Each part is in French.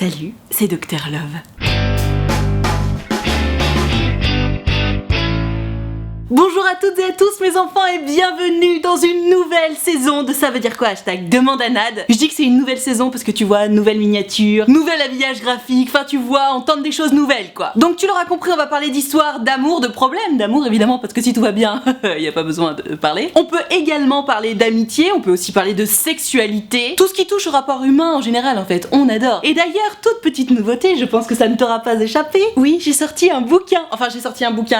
Salut, c'est Dr Love. Bonjour à toutes et à tous mes enfants et bienvenue dans une nouvelle saison de Ça veut dire quoi hashtag demande à Nad. Je dis que c'est une nouvelle saison parce que tu vois, nouvelle miniature, nouvel habillage graphique, enfin tu vois, on tente des choses nouvelles quoi. Donc tu l'auras compris, on va parler d'histoire, d'amour, de problèmes d'amour évidemment parce que si tout va bien, y a pas besoin de parler. On peut également parler d'amitié, on peut aussi parler de sexualité, tout ce qui touche au rapport humain en général en fait, on adore. Et d'ailleurs, toute petite nouveauté, je pense que ça ne t'aura pas échappé, oui j'ai sorti un bouquin,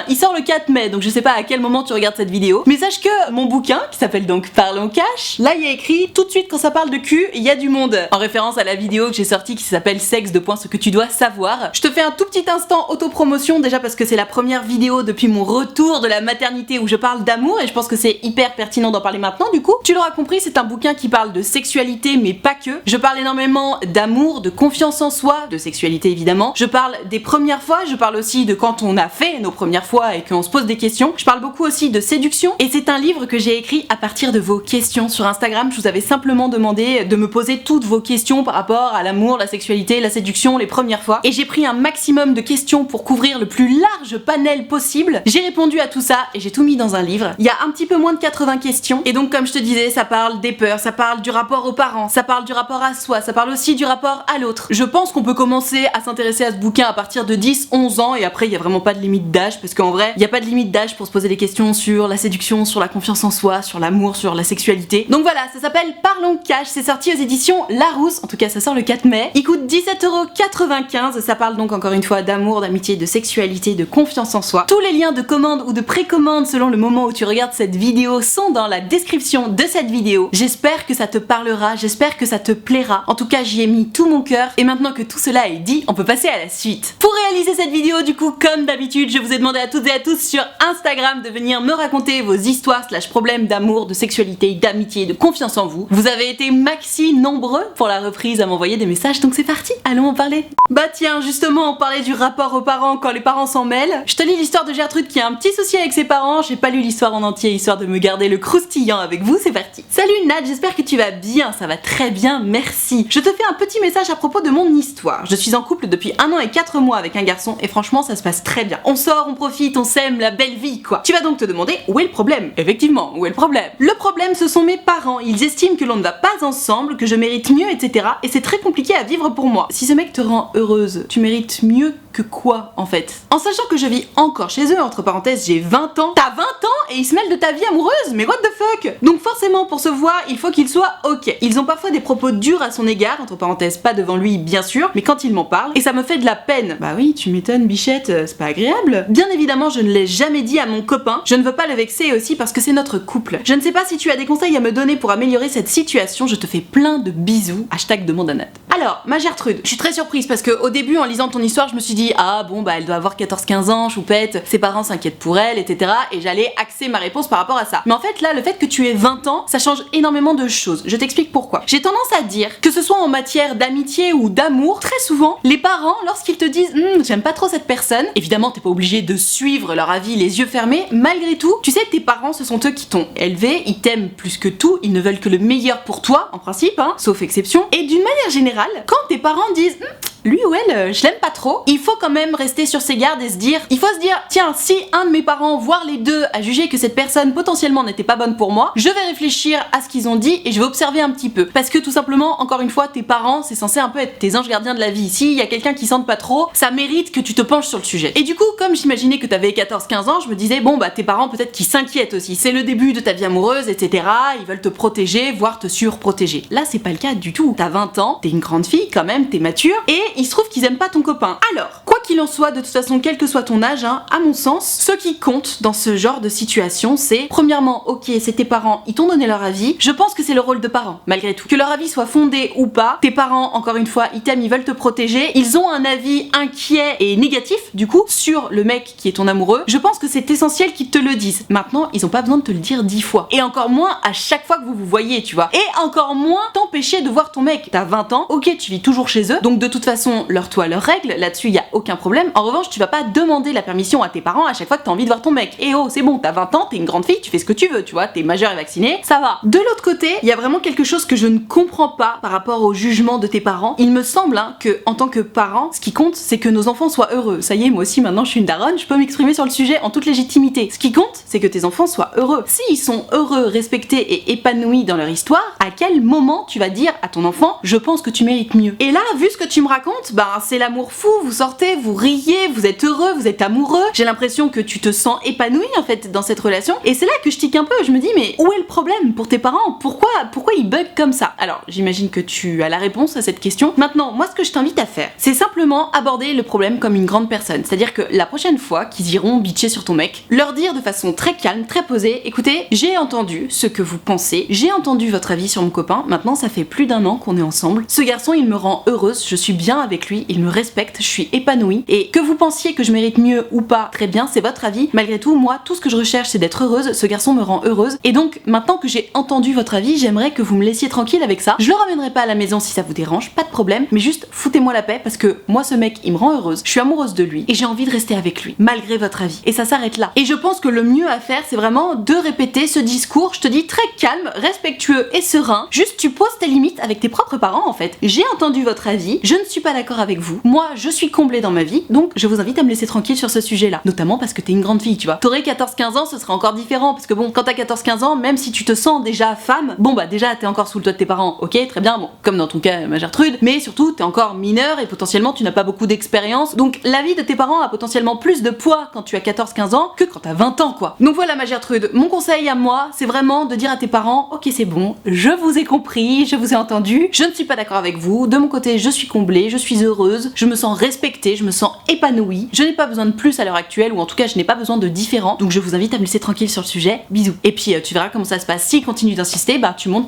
il sort le 4 mai donc je sais pas à quel moment tu regardes cette vidéo, mais sache que mon bouquin, qui s'appelle donc Parlons Cash, là il y a écrit tout de suite quand ça parle de cul, il y a du monde, en référence à la vidéo que j'ai sortie qui s'appelle Sexe de ce que tu dois savoir. Je te fais un tout petit instant autopromotion déjà parce que c'est la première vidéo depuis mon retour de la maternité où je parle d'amour et je pense que c'est hyper pertinent d'en parler maintenant du coup. Tu l'auras compris, c'est un bouquin qui parle de sexualité mais pas que. Je parle énormément d'amour, de confiance en soi, de sexualité évidemment. Je parle des premières fois, je parle aussi de quand on a fait nos premières fois et qu'on se pose des questions. Je parle beaucoup aussi de séduction et c'est un livre que j'ai écrit à partir de vos questions sur Instagram. Je vous avais simplement demandé de me poser toutes vos questions par rapport à l'amour, la sexualité, la séduction, les premières fois et j'ai pris un maximum de questions pour couvrir le plus large panel possible. J'ai répondu à tout ça et j'ai tout mis dans un livre. Il y a un petit peu moins de 80 questions et donc comme je te disais, ça parle des peurs, ça parle du rapport aux parents, ça parle du rapport à soi, ça parle aussi du rapport à l'autre. Je pense qu'on peut commencer à s'intéresser à ce bouquin à partir de 10-11 ans et après il y a vraiment pas de limite d'âge parce qu'en vrai, il y a pas de limite d'âge pour se poser des questions sur la séduction, sur la confiance en soi, sur l'amour, sur la sexualité. Donc voilà, ça s'appelle Parlons Cash, c'est sorti aux éditions Larousse, en tout cas ça sort le 4 mai. Il coûte 17,95 €, ça parle donc encore une fois d'amour, d'amitié, de sexualité, de confiance en soi. Tous les liens de commande ou de précommande selon le moment où tu regardes cette vidéo sont dans la description de cette vidéo. J'espère que ça te parlera, j'espère que ça te plaira. En tout cas, j'y ai mis tout mon cœur et maintenant que tout cela est dit, on peut passer à la suite. Pour réaliser cette vidéo, du coup, comme d'habitude, je vous ai demandé à toutes et à tous sur Instagram de venir me raconter vos histoires / problèmes d'amour, de sexualité, d'amitié, de confiance en vous. Vous avez été maxi nombreux pour la reprise à m'envoyer des messages, donc c'est parti, allons en parler. Bah tiens, justement, on parlait du rapport aux parents quand les parents s'en mêlent. Je te lis l'histoire de Gertrude qui a un petit souci avec ses parents. J'ai pas lu l'histoire en entier, histoire de me garder le croustillant avec vous, c'est parti. Salut Nad, j'espère que tu vas bien, ça va très bien, merci. Je te fais un petit message à propos de mon histoire. Je suis en couple depuis 1 an et 4 mois avec un garçon et franchement ça se passe très bien. On sort, on profite, on s'aime, la belle vie quoi. Tu vas donc te demander où est le problème. Effectivement, où est le problème? Le problème ce sont mes parents, ils estiment que l'on ne va pas ensemble, que je mérite mieux, etc. Et c'est très compliqué à vivre pour moi. Si ce mec te rend heureuse, tu mérites mieux que quoi en fait? En sachant que je vis encore chez eux, entre parenthèses j'ai 20 ans. T'as 20 ans et ils se mêlent de ta vie amoureuse? Mais what the fuck? Donc forcément pour se voir, il faut qu'il soit ok. Ils ont parfois des propos durs à son égard, entre parenthèses pas devant lui bien sûr, mais quand ils m'en parlent, et ça me fait de la peine. Bah oui, tu m'étonnes bichette, c'est pas agréable. Bien évidemment je ne l'ai jamais dit à mon copain, je ne veux pas le vexer aussi parce que c'est notre couple. Je ne sais pas si tu as des conseils à me donner pour améliorer cette situation, je te fais plein de bisous, hashtag demande à Nad. Alors, ma Gertrude, je suis très surprise parce que au début en lisant ton histoire je me suis dit ah bon bah elle doit avoir 14-15 ans, choupette, ses parents s'inquiètent pour elle, etc. Et j'allais axer ma réponse par rapport à ça. Mais en fait là, le fait que tu aies 20 ans, ça change énormément de choses. Je t'explique pourquoi. J'ai tendance à dire que ce soit en matière d'amitié ou d'amour, très souvent, les parents, lorsqu'ils te disent j'aime pas trop cette personne, évidemment t'es pas obligé de suivre leur avis les yeux fermés, malgré tout, tu sais que tes parents ce sont eux qui t'ont élevé, ils t'aiment plus que tout, ils ne veulent que le meilleur pour toi, en principe, hein, sauf exception. Et d'une manière générale, quand tes parents disent lui ou elle, je l'aime pas trop, il faut quand même rester sur ses gardes et il faut se dire, tiens, si un de mes parents, voire les deux, a jugé que cette personne potentiellement n'était pas bonne pour moi, je vais réfléchir à ce qu'ils ont dit et je vais observer un petit peu. Parce que tout simplement, encore une fois, tes parents, c'est censé un peu être tes anges gardiens de la vie. S'il y a quelqu'un qui sente pas trop, ça mérite que tu te penches sur le sujet. Et du coup, comme j'imaginais que t'avais 14-15 ans, je me disais, bon bah tes parents peut-être qu'ils s'inquiètent aussi. C'est le début de ta vie amoureuse, etc. Ils veulent te protéger, voire te surprotéger. Là, c'est pas le cas du tout. T'as 20 ans, t'es une grande fille quand même, t'es mature, et il se trouve qu'ils aiment pas ton copain. Alors, quoi qu'il en soit, de toute façon, quel que soit ton âge, hein, à mon sens, ce qui compte dans ce genre de situation, c'est premièrement, ok, c'est tes parents, ils t'ont donné leur avis. Je pense que c'est le rôle de parents, malgré tout. Que leur avis soit fondé ou pas, tes parents, encore une fois, ils t'aiment, ils veulent te protéger. Ils ont un avis inquiet et négatif, du coup, sur le mec qui est ton amoureux. Je pense que c'est essentiel qu'ils te le disent. Maintenant, ils ont pas besoin de te le dire 10 fois. Et encore moins à chaque fois que vous vous voyez, tu vois. Et encore moins t'empêcher de voir ton mec. T'as 20 ans, ok, tu vis toujours chez eux, donc de toute façon, leur toi, leur règle, là-dessus, y a aucun problème. problème. En revanche, tu vas pas demander la permission à tes parents à chaque fois que t'as envie de voir ton mec. Et oh, c'est bon, t'as 20 ans, t'es une grande fille, tu fais ce que tu veux, tu vois, t'es majeure et vaccinée, ça va. De l'autre côté, il y a vraiment quelque chose que je ne comprends pas par rapport au jugement de tes parents. Il me semble que en tant que parent, ce qui compte, c'est que nos enfants soient heureux. Ça y est, moi aussi maintenant je suis une daronne, je peux m'exprimer sur le sujet en toute légitimité. Ce qui compte, c'est que tes enfants soient heureux. S'ils sont heureux, respectés et épanouis dans leur histoire, à quel moment tu vas dire à ton enfant, je pense que tu mérites mieux. Et là, vu ce que tu me racontes, c'est l'amour fou, vous sortez, vous riez, vous êtes heureux, vous êtes amoureux. J'ai l'impression que tu te sens épanoui en fait dans cette relation. Et c'est là que je tique un peu, je me dis mais où est le problème pour tes parents? Pourquoi ils bug comme ça? Alors, j'imagine que tu as la réponse à cette question. Maintenant, moi ce que je t'invite à faire, c'est simplement aborder le problème comme une grande personne. C'est-à-dire que la prochaine fois qu'ils iront bitcher sur ton mec, leur dire de façon très calme, très posée, écoutez, j'ai entendu ce que vous pensez, j'ai entendu votre avis sur mon copain, maintenant ça fait plus d'1 an qu'on est ensemble. Ce garçon, il me rend heureuse, je suis bien avec lui, il me respecte, je suis épanouie, et que vous pensiez que je mérite mieux ou pas, très bien, c'est votre avis. Malgré tout, moi, tout ce que je recherche, c'est d'être heureuse, ce garçon me rend heureuse, et donc, maintenant que j'ai entendu votre avis, j'aimerais que vous me laissiez tranquille avec ça. Je le ramènerai pas à la maison si ça vous dérange, pas de problème, mais juste foutez-moi la paix parce que moi, ce mec, il me rend heureuse, je suis amoureuse de lui, et j'ai envie de rester avec lui, malgré votre avis. Et ça s'arrête là. Et je pense que le mieux à faire, c'est vraiment de répéter ce discours, je te dis très calme, respectueux et serein, juste tu poses tes limites avec tes propres parents en fait. J'ai entendu votre avis, je ne suis pas d'accord avec vous, moi je suis comblée dans ma vie, donc je vous invite à me laisser tranquille sur ce sujet-là, notamment parce que t'es une grande fille, tu vois. T'aurais 14-15 ans, ce serait encore différent, parce que bon, quand t'as 14-15 ans, même si tu te sens déjà femme, déjà t'es encore sous le toit de tes parents, ok, très bien, bon, comme dans ton cas, ma Gertrude, mais surtout t'es encore mineure et potentiellement tu n'as pas beaucoup d'expérience, donc l'avis de tes parents a potentiellement plus de poids quand tu as 14-15 ans que quand t'as 20 ans quoi. Donc voilà ma Gertrude, mon conseil à moi, c'est vraiment de dire à tes parents, ok c'est bon, je vous ai compris, je vous ai entendu, je ne suis pas d'accord avec vous, de mon côté je suis comblée, je suis heureuse, je me sens respectée, je me sens épanouie, je n'ai pas besoin de plus à l'heure actuelle, ou en tout cas je n'ai pas besoin de différent, donc je vous invite à me laisser tranquille sur le sujet, bisous. Et puis tu verras comment ça se passe, s'ils continuent d'insister, tu montes.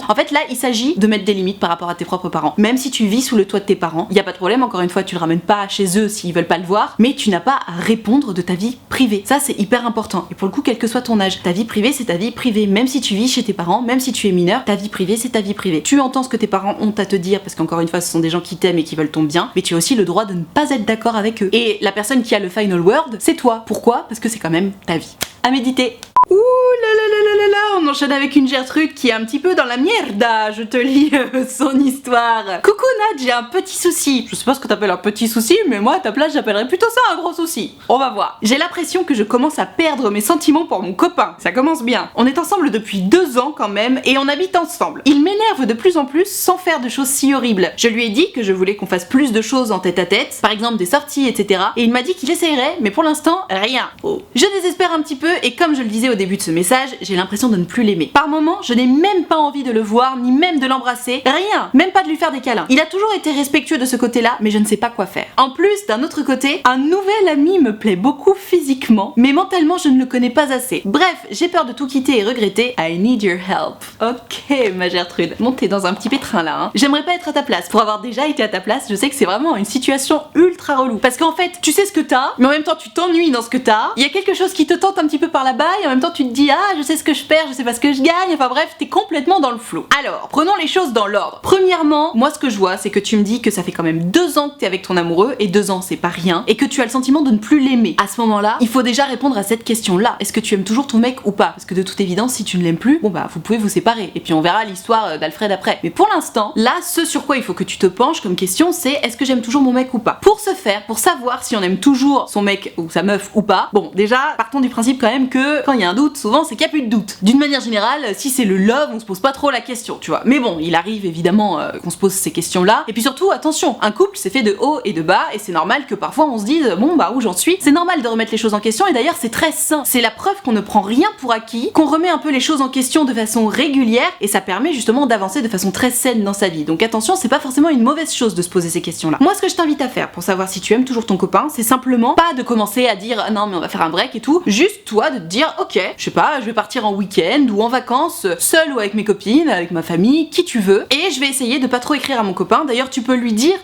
En fait là il s'agit de mettre des limites par rapport à tes propres parents. Même si tu vis sous le toit de tes parents, il y a pas de problème, encore une fois tu le ramènes pas chez eux s'ils veulent pas le voir, mais tu n'as pas à répondre de ta vie privée. Ça c'est hyper important. Et pour le coup, quel que soit ton âge, ta vie privée c'est ta vie privée. Même si tu vis chez tes parents, même si tu es mineur, ta vie privée c'est ta vie privée. Tu entends ce que tes parents ont à te dire parce qu'encore une fois ce sont des gens qui t'aiment et qui veulent ton bien, mais tu as aussi le droit de ne pas être d'accord avec eux. Et la personne qui a le final word, c'est toi. Pourquoi? Parce que c'est quand même ta vie. À méditer. Ouh là là là là là là, on enchaîne avec une Gertrude qui est un petit peu dans la mierda, je te lis son histoire. Coucou Nat, j'ai un petit souci. Je sais pas ce que t'appelles un petit souci, mais moi à ta place j'appellerais plutôt ça un gros souci. On va voir. J'ai l'impression que je commence à perdre mes sentiments pour mon copain. Ça commence bien. On est ensemble depuis 2 ans quand même et on habite ensemble. Il m'énerve de plus en plus sans faire de choses si horribles. Je lui ai dit que je voulais qu'on fasse plus de choses en tête à tête, par exemple des sorties, etc. Et il m'a dit qu'il essayerait, mais pour l'instant, rien. Oh. Je désespère un petit peu et comme je le disais au début de ce message, j'ai l'impression de ne plus l'aimer. Par moments, je n'ai même pas envie de le voir, ni même de l'embrasser, rien, même pas de lui faire des câlins. Il a toujours été respectueux de ce côté-là, mais je ne sais pas quoi faire. En plus, d'un autre côté, un nouvel ami me plaît beaucoup physiquement, mais mentalement, je ne le connais pas assez. Bref, j'ai peur de tout quitter et regretter. I need your help. Ok, ma Gertrude. Bon, t'es dans un petit pétrin là, hein. J'aimerais pas être à ta place. Pour avoir déjà été à ta place, je sais que c'est vraiment une situation ultra relou. Parce qu'en fait, tu sais ce que t'as, mais en même temps, tu t'ennuies dans ce que t'as. Il y a quelque chose qui te tente un petit peu par là-bas, et en même temps, tu te dis, ah, je sais ce que je perds, je sais pas ce que je gagne, enfin bref, t'es complètement dans le flou. Alors, prenons les choses dans l'ordre. Premièrement, moi ce que je vois, c'est que tu me dis que ça fait quand même 2 ans que t'es avec ton amoureux, et 2 ans c'est pas rien, et que tu as le sentiment de ne plus l'aimer. À ce moment-là, il faut déjà répondre à cette question-là. Est-ce que tu aimes toujours ton mec ou pas? Parce que de toute évidence, si tu ne l'aimes plus, vous pouvez vous séparer, et puis on verra l'histoire d'Alfred après. Mais pour l'instant, là, ce sur quoi il faut que tu te penches comme question, c'est est-ce que j'aime toujours mon mec ou pas? Pour ce faire, pour savoir si on aime toujours son mec ou sa meuf ou pas, déjà, partons du principe quand même que quand il y a un doute, souvent c'est qu'il n'y a plus de doute. D'une manière générale, si c'est le love, on se pose pas trop la question, tu vois. Mais bon, il arrive évidemment qu'on se pose ces questions-là. Et puis surtout, attention, un couple c'est fait de haut et de bas, et c'est normal que parfois on se dise, où j'en suis? C'est normal de remettre les choses en question, et d'ailleurs c'est très sain. C'est la preuve qu'on ne prend rien pour acquis, qu'on remet un peu les choses en question de façon régulière, et ça permet justement d'avancer de façon très saine dans sa vie. Donc attention, c'est pas forcément une mauvaise chose de se poser ces questions-là. Moi, ce que je t'invite à faire pour savoir si tu aimes toujours ton copain, c'est simplement pas de commencer à dire non mais on va faire un break et tout, juste toi de te dire ok, je sais pas, je vais partir en week-end ou en vacances, seule ou avec mes copines, avec ma famille, qui tu veux, et je vais essayer de pas trop écrire à mon copain. D'ailleurs, tu peux lui dire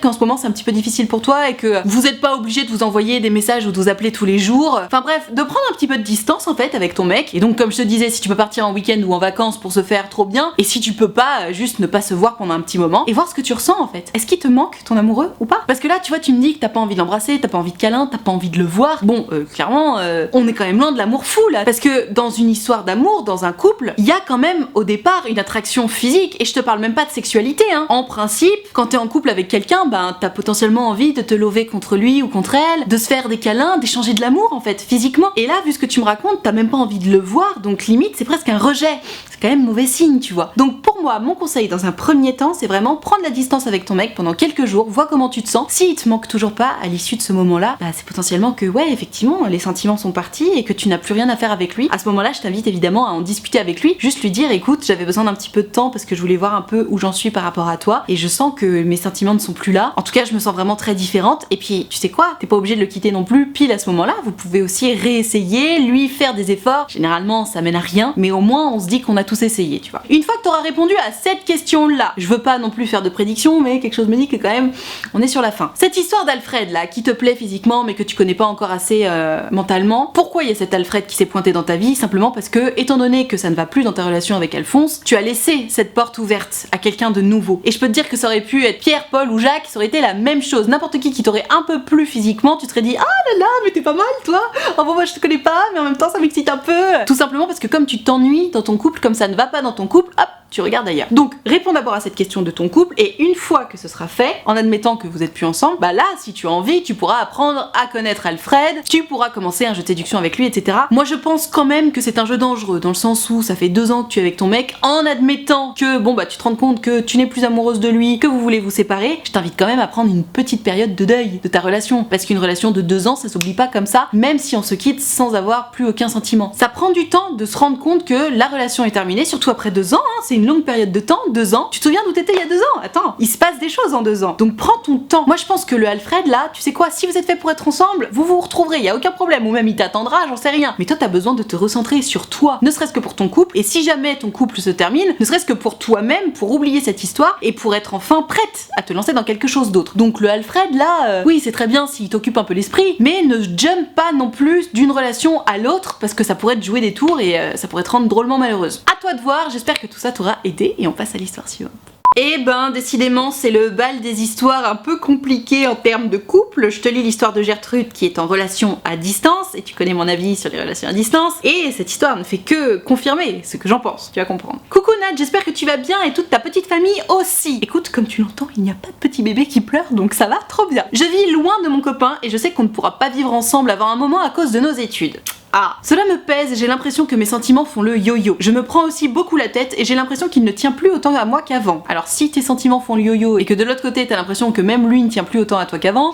qu'en ce moment c'est un petit peu difficile pour toi et que vous êtes pas obligé de vous envoyer des messages ou de vous appeler tous les jours. Enfin bref, de prendre un petit peu de distance en fait avec ton mec. Et donc comme je te disais, si tu peux partir en week-end ou en vacances pour se faire, trop bien. Et si tu peux pas, juste ne pas se voir pendant un petit moment et voir ce que tu ressens en fait. Est-ce qu'il te manque ton amoureux ou pas? Parce que là, tu vois, tu me dis que t'as pas envie de l'embrasser, t'as pas envie de câlin, t'as pas envie de le voir. Bon, clairement, on est quand même loin de l'amour fou là. Parce que dans une histoire d'amour, dans un couple, il y a quand même au départ une attraction physique. Et je te parle même pas de sexualité, hein. En principe, quand t'es en couple avec quelqu'un, ben t'as potentiellement envie de te lever contre lui ou contre elle, de se faire des câlins, d'échanger de l'amour en fait, physiquement. Et là, vu ce que tu me racontes, t'as même pas envie de le voir, donc limite c'est presque un rejet. C'est quand même mauvais signe, tu vois. Donc pour moi, mon conseil dans un premier temps, c'est vraiment prendre la distance avec ton mec pendant quelques jours, vois comment tu te sens. S'il te manque toujours pas à l'issue de ce moment-là, bah c'est potentiellement que ouais, effectivement, les sentiments sont partis et que tu n'as plus rien à faire avec lui. À ce moment-là, je t'invite évidemment à en discuter avec lui, juste lui dire écoute, j'avais besoin d'un petit peu de temps parce que je voulais voir un peu où j'en suis par rapport à toi et je sens que mes sentiments ne sont plus là. En tout cas, je me sens vraiment très différente. Et puis, tu sais quoi, t'es pas obligé de le quitter non plus pile à ce moment-là. Vous pouvez aussi réessayer, lui faire des efforts. Généralement, ça mène à rien, mais au moins on se dit qu'on a tous essayé, tu vois. Une fois que t'auras répondu à cette question-là, je veux pas non plus faire de prédiction, mais quelque chose me dit que quand même, on est sur la fin. Cette histoire d'Alfred là, qui te plaît physiquement, mais que tu connais pas encore assez mentalement. Pourquoi il y a cet Alfred qui s'est pointé dans ta vie? Simplement parce que, étant donné que ça ne va plus dans ta relation avec Alphonse, tu as laissé cette porte ouverte à quelqu'un de nouveau. Et je peux te dire que ça aurait pu être Pierre, Paul ou Jacques, ça aurait été la même chose. N'importe qui t'aurait un peu plu physiquement, tu te serais dit ah là là, mais t'es pas mal toi. Oh bon, moi je te connais pas, mais en même temps ça m'excite un peu. Tout simplement parce que comme tu t'ennuies dans ton couple, comme ça ne va pas dans ton couple, hop, tu regardes ailleurs. Donc réponds d'abord à cette question de ton couple et une fois que ce sera fait, en admettant que vous êtes plus ensemble, bah là si tu as envie, tu pourras apprendre à connaître Alfred, tu pourras commencer un jeu de séduction avec lui, etc. Moi je pense quand même que c'est un jeu dangereux dans le sens où ça fait 2 ans que tu es avec ton mec, en admettant que bon bah tu te rends compte que tu n'es plus amoureuse de lui, que vous voulez vous séparer, je t'invite quand même à prendre une petite période de deuil de ta relation parce qu'une relation de 2 ans ça s'oublie pas comme ça, même si on se quitte sans avoir plus aucun sentiment. Ça prend du temps de se rendre compte que la relation est terminée, surtout après 2 ans, hein, c'est une longue période de temps, 2 ans. Tu te souviens d'où t'étais il y a 2 ans? Attends, il se passe des choses en 2 ans. Donc prends ton temps. Moi je pense que le Alfred là, tu sais quoi, si vous êtes fait pour être ensemble, vous vous retrouverez, il y a aucun problème, ou même il t'attendra, j'en sais rien. Mais toi t'as besoin de te recentrer sur toi, ne serait-ce que pour ton couple, et si jamais ton couple se termine, ne serait-ce que pour toi-même, pour oublier cette histoire et pour être enfin prête à te lancer dans quelque chose d'autre. Donc le Alfred là, oui c'est très bien s'il t'occupe un peu l'esprit, mais ne jump pas non plus d'une relation à l'autre parce que ça pourrait te jouer des tours et ça pourrait te rendre drôlement malheureuse. À toi de voir, j'espère que tout ça t'aura aidé et on passe à l'histoire suivante. Et ben décidément c'est le bal des histoires un peu compliquées en termes de couple. Je te lis l'histoire de Gertrude qui est en relation à distance et tu connais mon avis sur les relations à distance et cette histoire ne fait que confirmer ce que j'en pense, tu vas comprendre. Coucou Nat, j'espère que tu vas bien et toute ta petite famille aussi. Écoute, comme tu l'entends, il n'y a pas de petit bébé qui pleure donc ça va trop bien. Je vis loin de mon copain et je sais qu'on ne pourra pas vivre ensemble avant un moment à cause de nos études. Ah, cela me pèse et j'ai l'impression que mes sentiments font le yo-yo. Je me prends aussi beaucoup la tête et j'ai l'impression qu'il ne tient plus autant à moi qu'avant. Alors si tes sentiments font le yo-yo et que de l'autre côté t'as l'impression que même lui ne tient plus autant à toi qu'avant,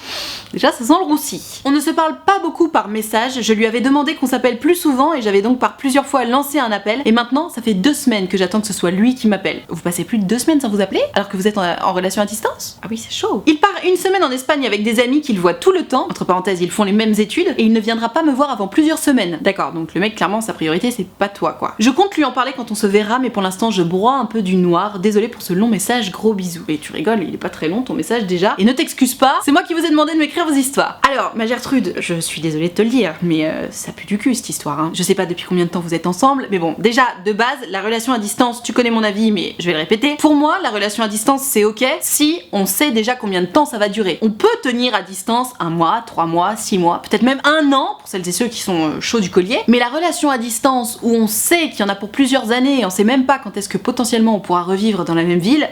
déjà ça sent le roussi. On ne se parle pas beaucoup par message, je lui avais demandé qu'on s'appelle plus souvent et j'avais donc par plusieurs fois lancé un appel et maintenant ça fait 2 semaines que j'attends que ce soit lui qui m'appelle. Vous passez plus de 2 semaines sans vous appeler alors que vous êtes en relation à distance? Ah oui c'est chaud. Il part 1 semaine en Espagne avec des amis qu'il voit tout le temps, entre parenthèses ils font les mêmes études et il ne viendra pas me voir avant plusieurs semaines. D'accord, donc le mec clairement sa priorité c'est pas toi quoi. Je compte lui en parler quand on se verra mais pour l'instant je broie un peu du noir, désolé pour ce long message, gros bisous. Et tu rigoles, il est pas très long ton message déjà, et ne t'excuse pas, c'est moi qui vous ai demandé de m'écrire vos histoires. Alors ma Gertrude, je suis désolée de te le dire, mais ça pue du cul cette histoire hein. Je sais pas depuis combien de temps vous êtes ensemble, mais bon, déjà de base, la relation à distance, tu connais mon avis mais je vais le répéter, pour moi la relation à distance c'est ok si on sait déjà combien de temps ça va durer. On peut tenir à distance 1 mois, 3 mois, 6 mois, peut-être même 1 an pour celles et ceux qui sont chauds du collier, mais la relation à distance où on sait qu'il y en a pour plusieurs années et on sait même pas quand est-ce que potentiellement on pourra revivre dans la même ville,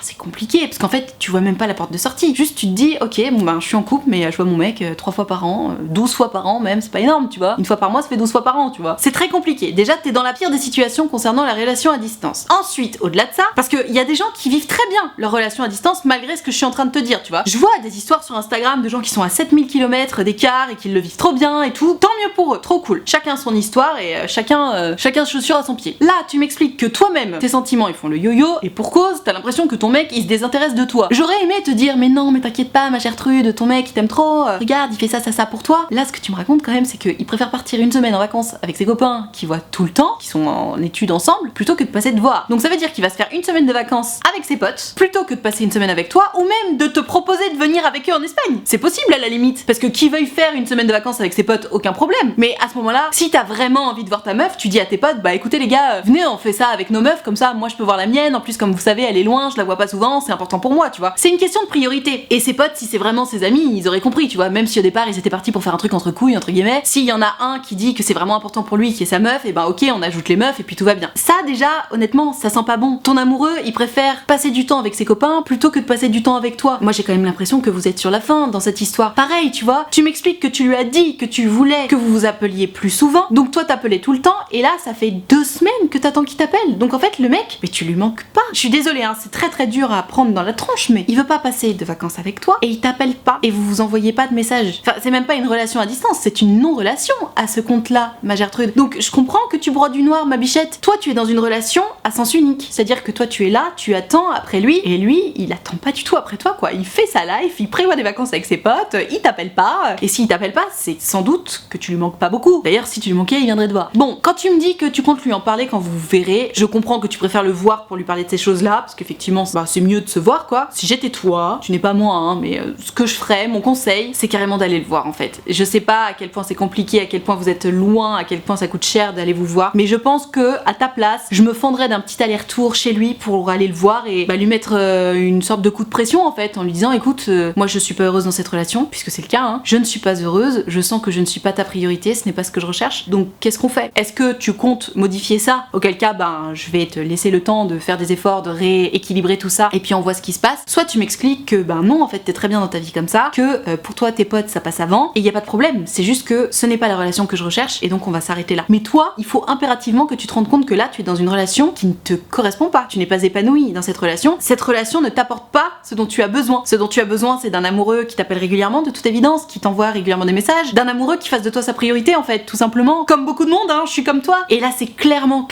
c'est compliqué parce qu'en fait tu vois même pas la porte de sortie. Juste tu te dis ok bon ben je suis en couple mais je vois mon mec 3 fois par an, 12 fois par an même, c'est pas énorme tu vois. 1 fois par mois ça fait 12 fois par an tu vois. C'est très compliqué. Déjà t'es dans la pire des situations concernant la relation à distance. Ensuite au-delà de ça, parce qu'il y a des gens qui vivent très bien leur relation à distance malgré ce que je suis en train de te dire tu vois. Je vois des histoires sur Instagram de gens qui sont à 7000 km d'écart et qui le vivent trop bien et tout. Tant mieux pour eux, trop cool. Chacun son histoire et chacun chaussure à son pied. Là tu m'expliques que toi-même tes sentiments ils font le yo-yo et pour cause t'as l'impression que ton mec mec il se désintéresse de toi. J'aurais aimé te dire mais non mais t'inquiète pas ma Gertrude, ton mec il t'aime trop, regarde il fait ça pour toi. Là ce que tu me racontes quand même c'est qu'il préfère partir une semaine en vacances avec ses copains qui voient tout le temps, qui sont en études ensemble, plutôt que de passer te voir. Donc ça veut dire qu'il va se faire une semaine de vacances avec ses potes, plutôt que de passer une semaine avec toi, ou même de te proposer de venir avec eux en Espagne. C'est possible à la limite, parce que qui veuille faire une semaine de vacances avec ses potes, aucun problème. Mais à ce moment-là, si t'as vraiment envie de voir ta meuf, tu dis à tes potes, bah écoutez les gars, venez on fait ça avec nos meufs, comme ça moi je peux voir la mienne, en plus comme vous savez elle est loin, je la vois pas souvent, c'est important pour moi, tu vois. C'est une question de priorité. Et ses potes, si c'est vraiment ses amis, ils auraient compris, tu vois, même si au départ ils étaient partis pour faire un truc entre couilles, entre guillemets, s'il y en a un qui dit que c'est vraiment important pour lui, qui est sa meuf, et ben ok on ajoute les meufs et puis tout va bien. Ça déjà, honnêtement, ça sent pas bon. Ton amoureux, il préfère passer du temps avec ses copains plutôt que de passer du temps avec toi. Moi j'ai quand même l'impression que vous êtes sur la fin dans cette histoire. Pareil, tu vois, tu m'expliques que tu lui as dit que tu voulais que vous vous appeliez plus souvent, donc toi t'appelais tout le temps, et là ça fait 2 semaines que t'attends qu'il t'appelle. Donc en fait le mec, mais tu lui manques pas. Je suis désolée, hein, c'est très dur à prendre dans la tronche, mais il veut pas passer de vacances avec toi et il t'appelle pas et vous vous envoyez pas de messages. Enfin, c'est même pas une relation à distance, c'est une non-relation à ce compte-là, ma Gertrude. Donc je comprends que tu brodes du noir, ma bichette. Toi, tu es dans une relation à sens unique. C'est-à-dire que toi, tu es là, tu attends après lui, et lui, il attend pas du tout après toi, quoi. Il fait sa life, il prévoit des vacances avec ses potes, il t'appelle pas, et s'il t'appelle pas, c'est sans doute que tu lui manques pas beaucoup. D'ailleurs, si tu lui manquais, il viendrait te voir. Bon, quand tu me dis que tu comptes lui en parler quand vous vous verrez, je comprends que tu préfères le voir pour lui parler de ces choses-là, parce qu'effectivement, bah, c'est mieux de se voir, quoi. Si j'étais toi, tu n'es pas moi, hein, mais ce que je ferais, mon conseil, c'est carrément d'aller le voir, en fait. Je sais pas à quel point c'est compliqué, à quel point vous êtes loin, à quel point ça coûte cher d'aller vous voir, mais je pense que, à ta place, je me fendrais d'un petit aller-retour chez lui pour aller le voir et bah, lui mettre une sorte de coup de pression, en fait, en lui disant, écoute, moi je suis pas heureuse dans cette relation, puisque c'est le cas, hein. Je ne suis pas heureuse, je sens que je ne suis pas ta priorité, ce n'est pas ce que je recherche, donc qu'est-ce qu'on fait? Est-ce que tu comptes modifier ça? Auquel cas, ben, je vais te laisser le temps de faire des efforts, de rééquilibrer tout ça, et puis on voit ce qui se passe. Soit tu m'expliques que, ben non, en fait, t'es très bien dans ta vie comme ça, que pour toi, tes potes, ça passe avant, et y a pas de problème, c'est juste que ce n'est pas la relation que je recherche, et donc on va s'arrêter là. Mais toi, il faut impérativement que tu te rendes compte que là, tu es dans une relation qui ne te correspond pas. Tu n'es pas épanoui dans cette relation. Cette relation ne t'apporte pas ce dont tu as besoin. Ce dont tu as besoin, c'est d'un amoureux qui t'appelle régulièrement, de toute évidence, qui t'envoie régulièrement des messages, d'un amoureux qui fasse de toi sa priorité, en fait, tout simplement. Comme beaucoup de monde, hein, je suis comme toi. Et là, c'est clairement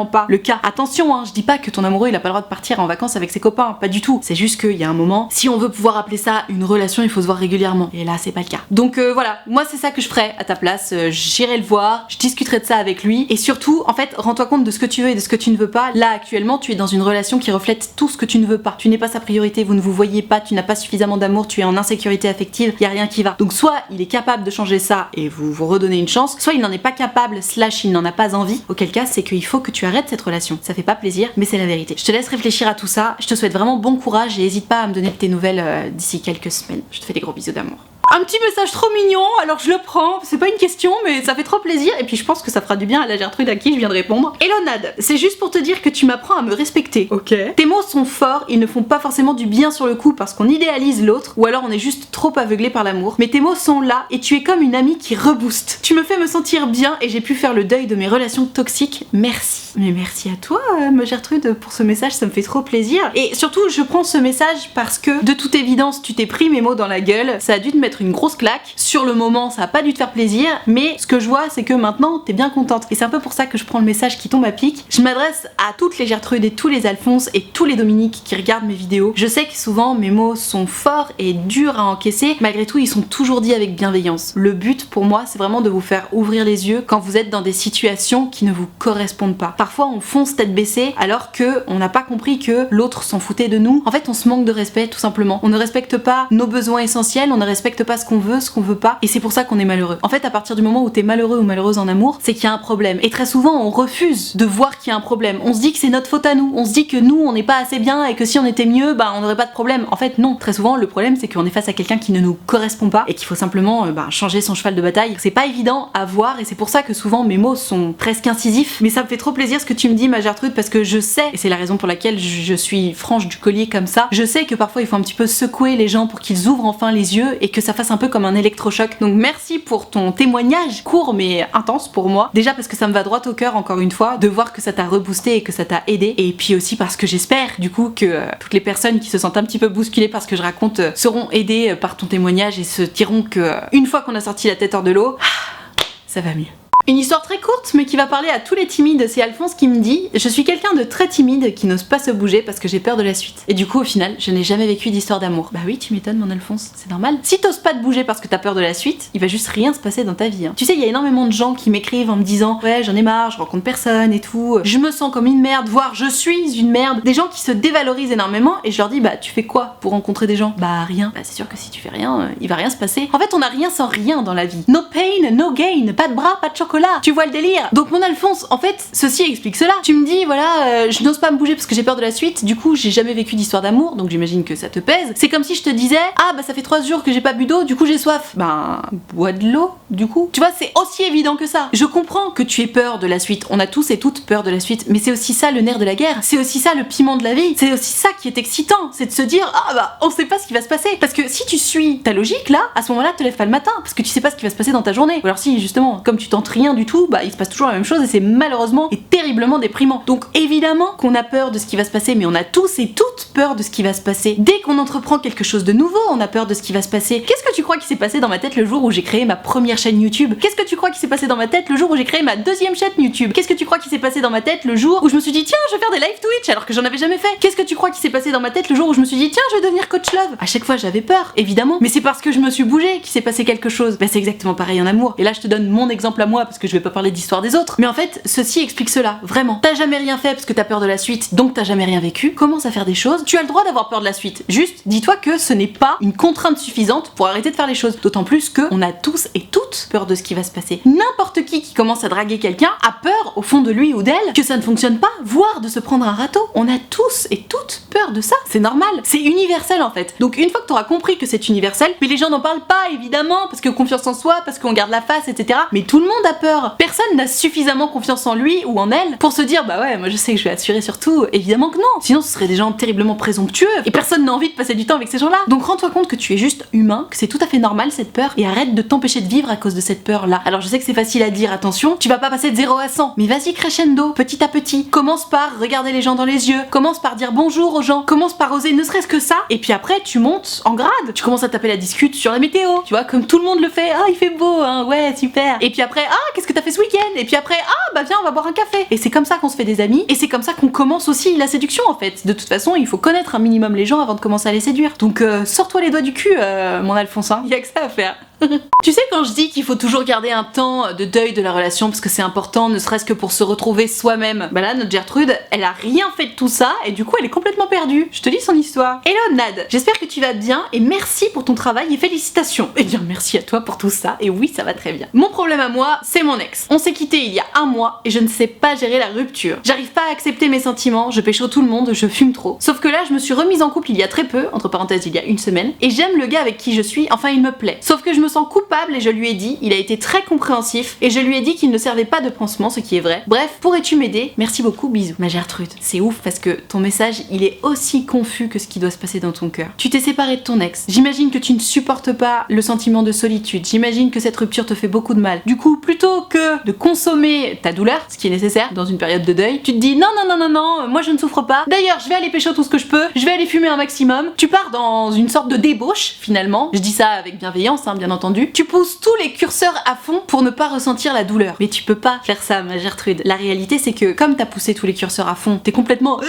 pas le cas. Attention, hein, je dis pas que ton amoureux, il a pas le droit de partir en vacances avec ses copains, pas du tout. C'est juste qu'il y a un moment, si on veut pouvoir appeler ça une relation, il faut se voir régulièrement. Et là, c'est pas le cas. Donc voilà, moi c'est ça que je ferais à ta place. J'irai le voir, je discuterai de ça avec lui. Et surtout, en fait, rends-toi compte de ce que tu veux et de ce que tu ne veux pas. Là, actuellement, tu es dans une relation qui reflète tout ce que tu ne veux pas. Tu n'es pas sa priorité, vous ne vous voyez pas, tu n'as pas suffisamment d'amour, tu es en insécurité affective, y a rien qui va. Donc soit il est capable de changer ça et vous vous redonnez une chance, soit il n'en est pas capable, / il n'en a pas envie. Auquel cas, c'est qu'il faut que tu arrêtes cette relation. Ça fait pas plaisir, mais c'est la vérité. Je te laisse réfléchir à tout ça. Je te souhaite vraiment bon courage et n'hésite pas à me donner de tes nouvelles d'ici quelques semaines. Je te fais des gros bisous d'amour. Un petit message trop mignon, alors je le prends, c'est pas une question mais ça fait trop plaisir et puis je pense que ça fera du bien à la Gertrude à qui je viens de répondre. Hello Nad, c'est juste pour te dire que tu m'apprends à me respecter. Ok. Tes mots sont forts, ils ne font pas forcément du bien sur le coup parce qu'on idéalise l'autre ou alors on est juste trop aveuglé par l'amour. Mais tes mots sont là et tu es comme une amie qui rebooste. Tu me fais me sentir bien et j'ai pu faire le deuil de mes relations toxiques. Merci. Mais merci à toi ma Gertrude pour ce message, ça me fait trop plaisir. Et surtout je prends ce message parce que de toute évidence tu t'es pris mes mots dans la gueule, ça a dû te mettre une grosse claque. Sur le moment, ça a pas dû te faire plaisir, mais ce que je vois, c'est que maintenant, t'es bien contente. Et c'est un peu pour ça que je prends le message qui tombe à pic. Je m'adresse à toutes les Gertrudes et tous les Alphonse et tous les Dominique qui regardent mes vidéos. Je sais que souvent, mes mots sont forts et durs à encaisser. Malgré tout, ils sont toujours dits avec bienveillance. Le but, pour moi, c'est vraiment de vous faire ouvrir les yeux quand vous êtes dans des situations qui ne vous correspondent pas. Parfois, on fonce tête baissée alors que on n'a pas compris que l'autre s'en foutait de nous. En fait, on se manque de respect, tout simplement. On ne respecte pas nos besoins essentiels, on ne respecte pas ce qu'on veut, ce qu'on veut pas, et c'est pour ça qu'on est malheureux. En fait, à partir du moment où t'es malheureux ou malheureuse en amour, c'est qu'il y a un problème. Et très souvent, on refuse de voir qu'il y a un problème. On se dit que c'est notre faute à nous. On se dit que nous, on n'est pas assez bien et que si on était mieux, bah on n'aurait pas de problème. En fait, non. Très souvent, le problème, c'est qu'on est face à quelqu'un qui ne nous correspond pas et qu'il faut simplement changer son cheval de bataille. C'est pas évident à voir et c'est pour ça que souvent mes mots sont presque incisifs. Mais ça me fait trop plaisir ce que tu me dis, ma Gertrude, parce que je sais, et c'est la raison pour laquelle je suis franche du collier comme ça, je sais que parfois il faut un petit peu secouer les gens pour qu'ils ouvrent enfin les yeux et que ça fasse un peu comme un électrochoc. Donc merci pour ton témoignage court mais intense pour moi. Déjà parce que ça me va droit au cœur encore une fois de voir que ça t'a reboosté et que ça t'a aidé. Et puis aussi parce que j'espère du coup que toutes les personnes qui se sentent un petit peu bousculées par ce que je raconte seront aidées par ton témoignage et se diront que une fois qu'on a sorti la tête hors de l'eau, ça va mieux. Une histoire très courte mais qui va parler à tous les timides, c'est Alphonse qui me dit « Je suis quelqu'un de très timide qui n'ose pas se bouger parce que j'ai peur de la suite. » Et du coup au final, je n'ai jamais vécu d'histoire d'amour. Bah oui, tu m'étonnes mon Alphonse, c'est normal. Si t'oses pas te bouger parce que t'as peur de la suite, il va juste rien se passer dans ta vie. Tu sais, il y a énormément de gens qui m'écrivent en me disant « Ouais, j'en ai marre, je rencontre personne et tout, je me sens comme une merde, voire je suis une merde. » Des gens qui se dévalorisent énormément et je leur dis « Bah tu fais quoi pour rencontrer des gens ?» Bah rien. Bah c'est sûr que si tu fais rien, il va rien se passer. En fait, on a rien sans rien dans la vie. No pain, no gain, pas de bras, pas de chocolat. Tu vois le délire? Donc mon Alphonse, en fait, ceci explique cela. Tu me dis, voilà, je n'ose pas me bouger parce que j'ai peur de la suite, du coup j'ai jamais vécu d'histoire d'amour, donc j'imagine que ça te pèse. C'est comme si je te disais, ah bah ça fait 3 jours que j'ai pas bu d'eau, du coup j'ai soif. Ben, bois de l'eau, du coup. Tu vois, c'est aussi évident que ça. Je comprends que tu aies peur de la suite, on a tous et toutes peur de la suite, mais c'est aussi ça le nerf de la guerre, c'est aussi ça le piment de la vie, c'est aussi ça qui est excitant, c'est de se dire, ah bah on sait pas ce qui va se passer. Parce que si tu suis ta logique là, à ce moment-là, te lève pas le matin, parce que tu sais pas ce qui va se passer dans ta journée. Ou alors si justement, comme tu tentes rien du tout, bah il se passe toujours la même chose et c'est malheureusement et terriblement déprimant. Donc évidemment qu'on a peur de ce qui va se passer, mais on a tous et toutes peur de ce qui va se passer. Dès qu'on entreprend quelque chose de nouveau, on a peur de ce qui va se passer. Qu'est-ce que tu crois qui s'est passé dans ma tête le jour où j'ai créé ma première chaîne YouTube? Qu'est-ce que tu crois qui s'est passé dans ma tête le jour où j'ai créé ma deuxième chaîne YouTube? Qu'est-ce que tu crois qui s'est passé dans ma tête le jour où je me suis dit tiens, je vais faire des live Twitch alors que j'en avais jamais fait? Qu'est-ce que tu crois qui s'est passé dans ma tête le jour où je me suis dit tiens, je vais devenir coach love? À chaque fois j'avais peur, évidemment, mais c'est parce que je me suis bougée qu'il s'est passé quelque chose. Bah c'est exactement pareil en amour. Et là je te donne mon exemple à moi parce que je vais pas parler d'histoire des autres. Mais en fait, ceci explique cela, vraiment. T'as jamais rien fait parce que t'as peur de la suite, donc t'as jamais rien vécu. Commence à faire des choses. Tu as le droit d'avoir peur de la suite. Juste, dis-toi que ce n'est pas une contrainte suffisante pour arrêter de faire les choses. D'autant plus que on a tous et toutes peur de ce qui va se passer. N'importe qui commence à draguer quelqu'un a peur au fond de lui ou d'elle que ça ne fonctionne pas, voire de se prendre un râteau. On a tous et toutes peur de ça. C'est normal. C'est universel en fait. Donc une fois que t'auras compris que c'est universel, mais les gens n'en parlent pas évidemment parce que confiance en soi, parce qu'on garde la face, etc. Mais tout le monde a peur. Personne n'a suffisamment confiance en lui ou en elle pour se dire bah ouais, moi je sais que je vais assurer sur tout. Évidemment que non. Sinon ce seraient des gens terriblement présomptueux et personne n'a envie de passer du temps avec ces gens-là. Donc rends-toi compte que tu es juste humain, que c'est tout à fait normal cette peur et arrête de t'empêcher de vivre à cause de cette peur-là. Alors je sais que c'est facile à dire, attention, tu vas pas passer de 0 à 100, mais vas-y crescendo, petit à petit. Commence par regarder les gens dans les yeux, commence par dire bonjour aux gens, commence par oser ne serait-ce que ça, et puis après tu montes en grade. Tu commences à taper la discute sur la météo, tu vois, comme tout le monde le fait. Ah il fait beau, hein, ouais super. Et puis après, ah qu'est-ce que t'as fait ce week-end? Et puis après, ah bah viens on va boire un café. Et c'est comme ça qu'on se fait des amis, et c'est comme ça qu'on commence aussi la séduction en fait. De toute façon, il faut connaître un minimum les gens avant de commencer à les séduire. Donc sors-toi les doigts du cul, mon Alphonse, hein. Y a que ça à faire. Tu sais quand je dis qu'il faut toujours garder un temps de deuil de la relation parce que c'est important, ne serait-ce que pour se retrouver soi-même. Bah là, notre Gertrude, elle a rien fait de tout ça et du coup elle est complètement perdue. Je te lis son histoire. Hello Nad, j'espère que tu vas bien et merci pour ton travail et félicitations. Eh bien merci à toi pour tout ça et oui ça va très bien. Mon problème à moi, c'est mon ex. On s'est quitté il y a 1 mois et je ne sais pas gérer la rupture. J'arrive pas à accepter mes sentiments, je pécho tout le monde, je fume trop. Sauf que là je me suis remise en couple il y a très peu, entre parenthèses il y a 1 semaine, et j'aime le gars avec qui je suis, enfin il me plaît. Sauf que je me sens coupable et je lui ai dit, il a été très compréhensif et je lui ai dit qu'il ne servait pas de pansement, ce qui est vrai. Bref, pourrais-tu m'aider? Merci beaucoup, bisous. Ma Gertrude, c'est ouf parce que ton message, il est aussi confus que ce qui doit se passer dans ton cœur. Tu t'es séparé de ton ex. J'imagine que tu ne supportes pas le sentiment de solitude. J'imagine que cette rupture te fait beaucoup de mal. Du coup, plutôt que de consommer ta douleur, ce qui est nécessaire dans une période de deuil, tu te dis non, non, non, non, non, moi je ne souffre pas. D'ailleurs, je vais aller pécho tout ce que je peux, je vais aller fumer un maximum. Tu pars dans une sorte de débauche, finalement. Je dis ça avec bienveillance, hein, bien entendu. Tu pousses tous les curseurs à fond pour ne pas ressentir la douleur. Mais tu peux pas faire ça, ma Gertrude. La réalité, c'est que comme t'as poussé tous les curseurs à fond, t'es complètement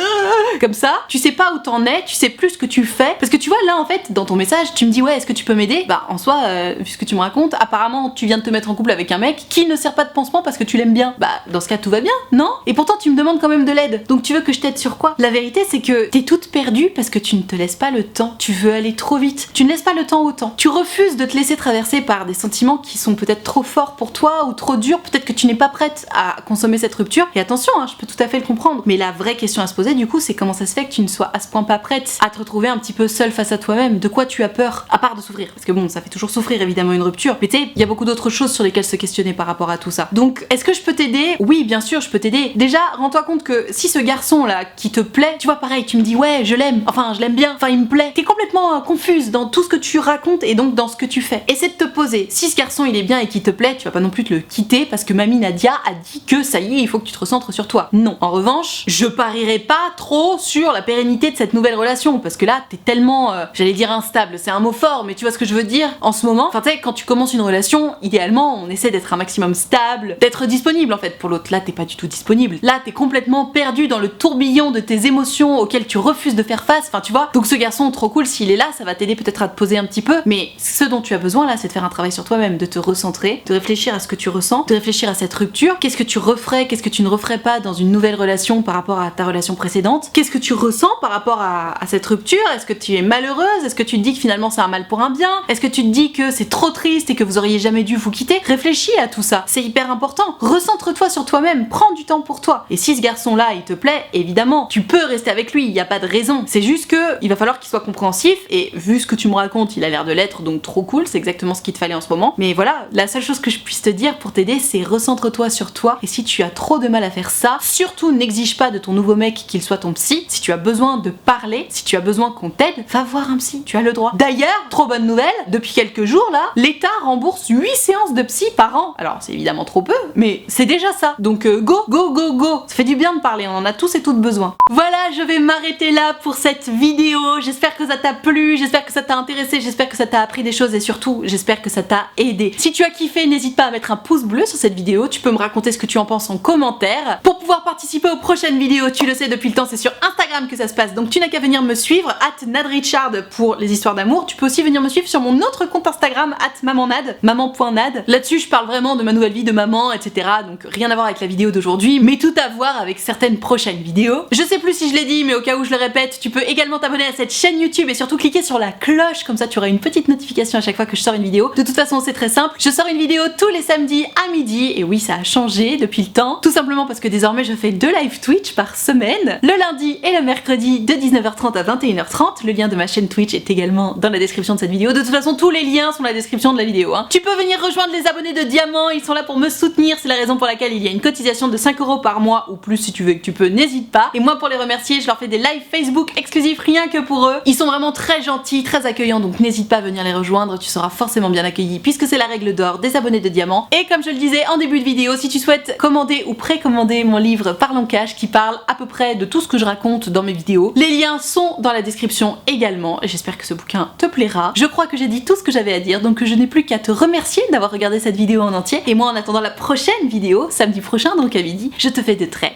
comme ça, tu sais pas où t'en es, tu sais plus ce que tu fais. Parce que tu vois, là, en fait, dans ton message, tu me dis, ouais, est-ce que tu peux m'aider? Bah, en soi, vu ce que tu me racontes, apparemment, tu viens de te mettre en couple avec un mec qui ne sert pas de pansement parce que tu l'aimes bien. Bah, dans ce cas, tout va bien, non? Et pourtant, tu me demandes quand même de l'aide. Donc, tu veux que je t'aide sur quoi? La vérité, c'est que t'es toute perdue parce que tu ne te laisses pas le temps. Tu veux aller trop vite. Tu ne laisses pas le temps au temps. Tu refuses de te laisser traverser par des sentiments qui sont peut-être trop forts pour toi ou trop durs. Peut-être que tu n'es pas prête à consommer cette rupture. Et attention, hein, je peux tout à fait le comprendre. Mais la vraie question à se poser, du coup, c'est comment ça se fait que tu ne sois à ce point pas prête à te retrouver un petit peu seule face à toi-même? De quoi tu as peur? À part de souffrir. Parce que bon, ça fait toujours souffrir évidemment une rupture. Mais tu sais, il y a beaucoup d'autres choses sur lesquelles se questionner par rapport à tout ça. Donc, est-ce que je peux t'aider? Oui, bien sûr, je peux t'aider. Déjà, rends-toi compte que si ce garçon là qui te plaît, tu vois, pareil, tu me dis ouais, je l'aime, enfin, je l'aime bien, enfin, il me plaît. T'es complètement confuse dans tout ce que tu racontes et donc dans ce que tu fais. Essaie essaie de te poser. Si ce garçon il est bien et qu'il te plaît, tu vas pas non plus te le quitter parce que mamie Nadia a dit que ça y est, il faut que tu te recentres sur toi. Non. En revanche, je parierai pas trop sur la pérennité de cette nouvelle relation parce que là, t'es tellement, j'allais dire instable, c'est un mot fort, mais tu vois ce que je veux dire en ce moment. Enfin, tu sais, quand tu commences une relation, idéalement, on essaie d'être un maximum stable, d'être disponible en fait pour l'autre. Là, t'es pas du tout disponible. Là, t'es complètement perdu dans le tourbillon de tes émotions auxquelles tu refuses de faire face. Enfin, tu vois. Donc, ce garçon, trop cool, s'il est là, ça va t'aider peut-être à te poser un petit peu. Mais ce dont tu as besoin là, c'est de faire un travail sur toi-même, de te recentrer, de réfléchir à ce que tu ressens, de réfléchir à cette rupture. Qu'est-ce que tu referais, qu'est-ce que tu ne referais pas dans une nouvelle relation par rapport à ta relation précédente? Qu'est-ce que tu ressens par rapport à cette rupture? Est-ce que tu es malheureuse? Est-ce que tu te dis que finalement c'est un mal pour un bien? Est-ce que tu te dis que c'est trop triste et que vous auriez jamais dû vous quitter? Réfléchis à tout ça, c'est hyper important. Recentre-toi sur toi-même, prends du temps pour toi. Et si ce garçon-là, il te plaît, évidemment, tu peux rester avec lui, il n'y a pas de raison. C'est juste que il va falloir qu'il soit compréhensif, et vu ce que tu me racontes, il a l'air de l'être, donc trop cool, c'est exactement ce qu'il te fallait en ce moment. Mais voilà, la seule chose que je puisse te dire pour t'aider, c'est recentre-toi sur toi, et si tu as trop de mal à faire ça, surtout n'exige pas de ton nouveau mec qu'il soit ton psy. Si tu as besoin de parler, si tu as besoin qu'on t'aide, va voir un psy, tu as le droit. D'ailleurs, trop bonne nouvelle, depuis quelques jours là, l'État rembourse 8 séances de psy par an. Alors c'est évidemment trop peu, mais c'est déjà ça. Donc go, go, go, go. Ça fait du bien de parler, on en a tous et toutes besoin. Voilà, je vais m'arrêter là pour cette vidéo. J'espère que ça t'a plu, j'espère que ça t'a intéressé, j'espère que ça t'a appris des choses et surtout, j'espère que ça t'a aidé. Si tu as kiffé, n'hésite pas à mettre un pouce bleu sur cette vidéo. Tu peux me raconter ce que tu en penses en commentaire. Pour pouvoir participer aux prochaines vidéos, tu le sais depuis le temps, c'est sur Instagram que ça se passe. Donc tu n'as qu'à venir me suivre, @nadrichard pour les histoires d'amour. Tu peux aussi venir me suivre sur mon autre compte Instagram, @mamannad, maman.nad. Là-dessus, je parle vraiment de ma nouvelle vie de maman, etc. Donc rien à voir avec la vidéo d'aujourd'hui, mais tout à voir avec certaines prochaines vidéos. Je sais plus si je l'ai dit, mais au cas où je le répète, tu peux également t'abonner à cette chaîne YouTube et surtout cliquer sur la cloche, comme ça tu auras une petite notification à chaque fois que je sors une vidéo. De toute façon, c'est très simple, je sors une vidéo tous les samedis à midi, et oui, ça a changé depuis le temps, tout simplement parce que désormais je fais 2 live Twitch par semaine, le lundi et le mercredi de 19h30 à 21h30. Le lien de ma chaîne Twitch est également dans la description de cette vidéo. De toute façon, tous les liens sont dans la description de la vidéo. Tu peux venir rejoindre les abonnés de Diamant, ils sont là pour me soutenir, c'est la raison pour laquelle il y a une cotisation de 5 € par mois, ou plus si tu veux et que tu peux, n'hésite pas. Et moi, pour les remercier, je leur fais des lives Facebook exclusifs rien que pour eux. Ils sont vraiment très gentils, très accueillants, donc n'hésite pas à venir les rejoindre, tu seras forcément bien accueilli puisque c'est la règle d'or des abonnés de Diamant. Et comme je le disais en début de vidéo, si tu souhaites commander ou précommander mon livre Parlons Cash qui parle à peu près de tout ce que je raconte dans mes vidéos, les liens sont dans la description également. J'espère que ce bouquin te plaira. Je crois que j'ai dit tout ce que j'avais à dire, donc je n'ai plus qu'à te remercier d'avoir regardé cette vidéo en entier. Et moi, en attendant la prochaine vidéo, samedi prochain donc à midi, je te fais de très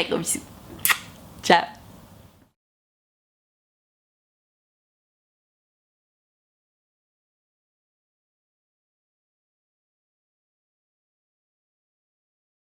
gros bisous. Ciao.